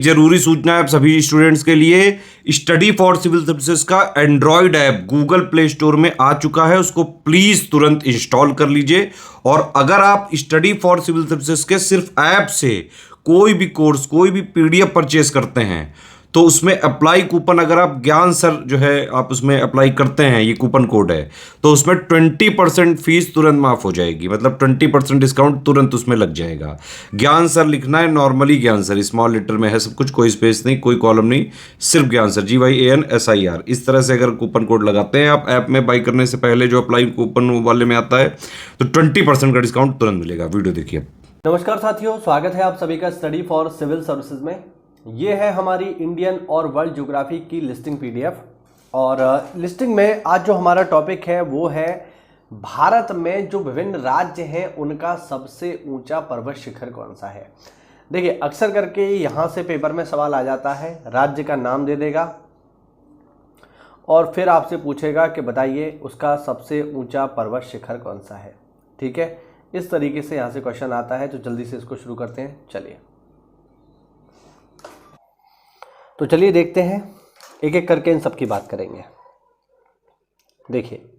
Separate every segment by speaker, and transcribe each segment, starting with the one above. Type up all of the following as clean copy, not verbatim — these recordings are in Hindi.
Speaker 1: जरूरी सूचना है आप सभी स्टूडेंट्स के लिए, स्टडी फॉर सिविल सर्विसेज का Android app Google play store में आ चुका है, उसको प्लीज तुरंत इंस्टॉल कर लीजिए। और अगर आप स्टडी फॉर सिविल सर्विसेज के सिर्फ ऐप से कोई भी कोर्स, कोई भी पीडीएफ परचेस करते हैं तो उसमें अप्लाई कूपन, अगर आप ज्ञान सर जो है आप उसमें अप्लाई करते हैं, ये कूपन कोड है, तो उसमें 20% फीस तुरंत माफ हो जाएगी, मतलब 20% डिस्काउंट तुरंत उसमें लग जाएगा। ज्ञान सर लिखना है, नॉर्मली ज्ञान सर स्मॉल लेटर में है सब कुछ, कोई स्पेस नहीं, कोई कॉलम नहीं, सिर्फ ज्ञान सर, GYANSIR। इस तरह से अगर कूपन कोड लगाते हैं आप ऐप में बाई करने से पहले, जो अप्लाई कूपन वाले में आता है, तो 20% का डिस्काउंट तुरंत मिलेगा। वीडियो देखिए।
Speaker 2: नमस्कार साथियों, स्वागत है आप सभी का स्टडी फॉर सिविल सर्विसेज में। ये है हमारी इंडियन और वर्ल्ड ज्योग्राफी की लिस्टिंग पीडीएफ। और लिस्टिंग में आज जो हमारा टॉपिक है वो है भारत में जो विभिन्न राज्य हैं उनका सबसे ऊंचा पर्वत शिखर कौन सा है। देखिए, अक्सर करके यहाँ से पेपर में सवाल आ जाता है, राज्य का नाम दे देगा और फिर आपसे पूछेगा कि बताइए उसका सबसे ऊंचा पर्वत शिखर कौन सा है। ठीक है, इस तरीके से यहाँ से क्वेश्चन आता है, तो जल्दी से इसको शुरू करते हैं। चलिए देखते हैं, एक एक करके इन सब की बात करेंगे। देखिए,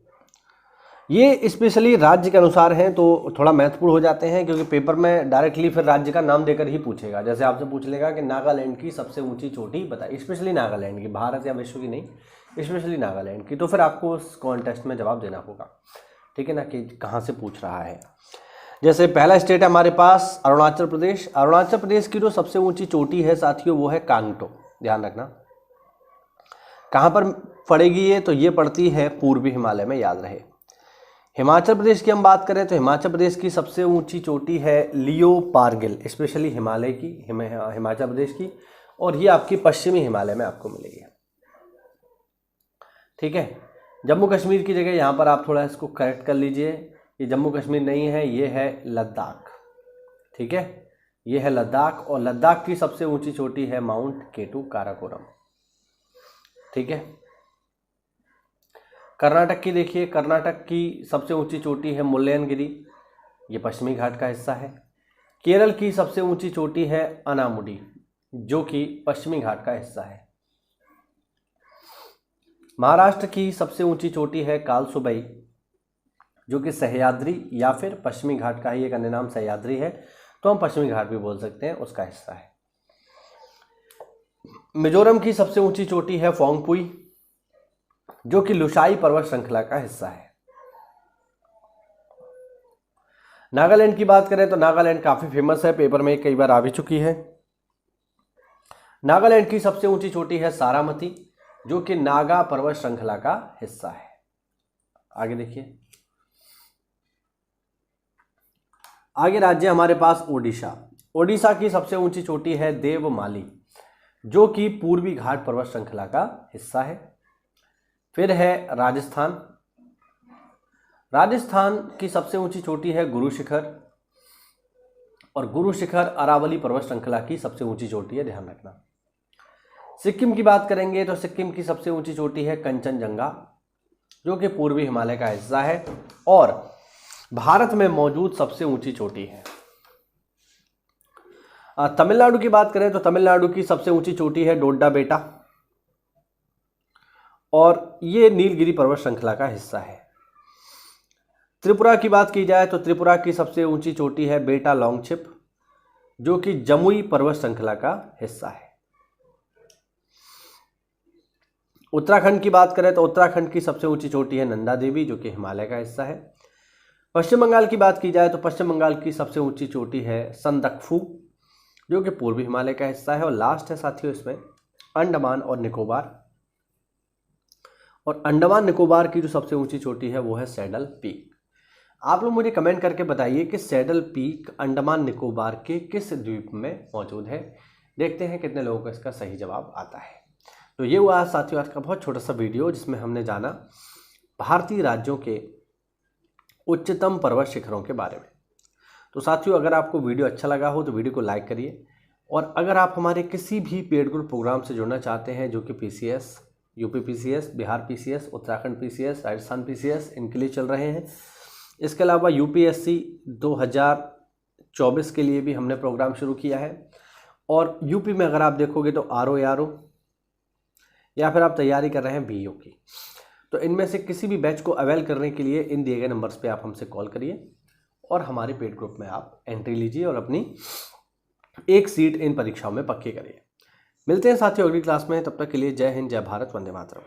Speaker 2: ये स्पेशली राज्य के अनुसार हैं तो थोड़ा महत्वपूर्ण हो जाते हैं, क्योंकि पेपर में डायरेक्टली फिर राज्य का नाम देकर ही पूछेगा। जैसे आपसे पूछ लेगा कि नागालैंड की सबसे ऊंची चोटी बताइए, स्पेशली नागालैंड की, भारत या विश्व की नहीं, स्पेशली नागालैंड की, तो फिर आपको उस कॉन्टेस्ट में जवाब देना होगा। ठीक है ना, कि कहाँ से पूछ रहा है। जैसे पहला स्टेट है हमारे पास अरुणाचल प्रदेश। अरुणाचल प्रदेश की जो सबसे ऊंची चोटी है साथियों वो है कांगटो। ध्यान रखना कहाँ पर पड़ेगी ये, तो ये पड़ती है पूर्वी हिमालय में, याद रहे। हिमाचल प्रदेश की हम बात करें तो हिमाचल प्रदेश की सबसे ऊंची चोटी है लियोपार्गिल, स्पेशली हिमालय की, हिमाचल प्रदेश की, और ये आपकी पश्चिमी हिमालय में आपको मिलेगी। ठीक है, जम्मू कश्मीर की जगह यहाँ पर आप थोड़ा इसको करेक्ट कर लीजिए, ये जम्मू कश्मीर नहीं है, ये है लद्दाख। ठीक है, ये है लद्दाख, और लद्दाख की सबसे ऊंची चोटी है माउंट केटू काराकोरम। ठीक है, कर्नाटक की देखिए, कर्नाटक की सबसे ऊंची चोटी है मुल्लयनगिरी, ये पश्चिमी घाट का हिस्सा है। केरल की सबसे ऊंची चोटी है अनामुडी, जो कि पश्चिमी घाट का हिस्सा है। महाराष्ट्र की सबसे ऊंची चोटी है कालसुबई, जो कि सह्याद्री या फिर पश्चिमी घाट का ही एक अन्य नाम सह्याद्री है, तो हम पश्चिमी घाट भी बोल सकते हैं, उसका हिस्सा है। मिजोरम की सबसे ऊंची चोटी है फोंगपुई, जो कि लुसाई पर्वत श्रृंखला का हिस्सा है। नागालैंड की बात करें तो नागालैंड काफी फेमस है, पेपर में कई बार आ भी चुकी है। नागालैंड की सबसे ऊंची चोटी है सारामती, जो कि नागा पर्वत श्रृंखला का हिस्सा है। आगे देखिए, आगे राज्य हमारे पास ओडिशा। ओडिशा की सबसे ऊंची चोटी है देवमाली, जो कि पूर्वी घाट पर्वत श्रृंखला का हिस्सा है। फिर है राजस्थान। राजस्थान की सबसे ऊंची चोटी है गुरु शिखर, और गुरु शिखर अरावली पर्वत श्रृंखला की सबसे ऊंची चोटी है, ध्यान रखना। सिक्किम की बात करेंगे तो सिक्किम की सबसे ऊंची चोटी है कंचनजंगा, जो कि पूर्वी हिमालय का हिस्सा है और भारत में मौजूद सबसे ऊंची चोटी है। तमिलनाडु की बात करें तो तमिलनाडु की सबसे ऊंची चोटी है डोड्डा बेटा, और ये नीलगिरी पर्वत श्रृंखला का हिस्सा है। त्रिपुरा की बात की जाए तो त्रिपुरा की सबसे ऊंची चोटी है बेटा लॉन्गचिप, जो कि जमुई पर्वत श्रृंखला का हिस्सा है। उत्तराखंड की बात करें तो उत्तराखंड की सबसे ऊंची चोटी है नंदा देवी, जो कि हिमालय का हिस्सा है। पश्चिम बंगाल की बात की जाए तो पश्चिम बंगाल की सबसे ऊंची चोटी है संदकफू, जो कि पूर्वी हिमालय का हिस्सा है। और लास्ट है साथियों इसमें अंडमान और निकोबार, और अंडमान निकोबार की जो सबसे ऊंची चोटी है वो है सैडल पीक। आप लोग मुझे कमेंट करके बताइए कि सैडल पीक अंडमान निकोबार के किस द्वीप में मौजूद है। देखते हैं कितने लोगों को इसका सही जवाब आता है। तो ये हुआ साथियों आज का बहुत छोटा सा वीडियो, जिसमें हमने जाना भारतीय राज्यों के उच्चतम पर्वत शिखरों के बारे में। तो साथियों, अगर आपको वीडियो अच्छा लगा हो तो वीडियो को लाइक करिए, और अगर आप हमारे किसी भी पेड ग्रुप प्रोग्राम से जुड़ना चाहते हैं, जो कि PCS, UP PCS, Bihar PCS, Uttarakhand PCS, Rajasthan PCS इनके लिए चल रहे हैं, इसके अलावा UPSC 2024 के लिए भी हमने प्रोग्राम शुरू किया है, और यूपी में अगर आप देखोगे तो आर ओ या फिर आप तैयारी कर रहे हैं बीईओ की, तो इनमें से किसी भी बैच को अवेल करने के लिए इन दिए गए नंबर्स पे आप हमसे कॉल करिए और हमारे पेड ग्रुप में आप एंट्री लीजिए और अपनी एक सीट इन परीक्षाओं में पक्की करिए। मिलते हैं साथियों अगली क्लास में, तब तक के लिए जय हिंद, जय भारत, वंदे मातरम।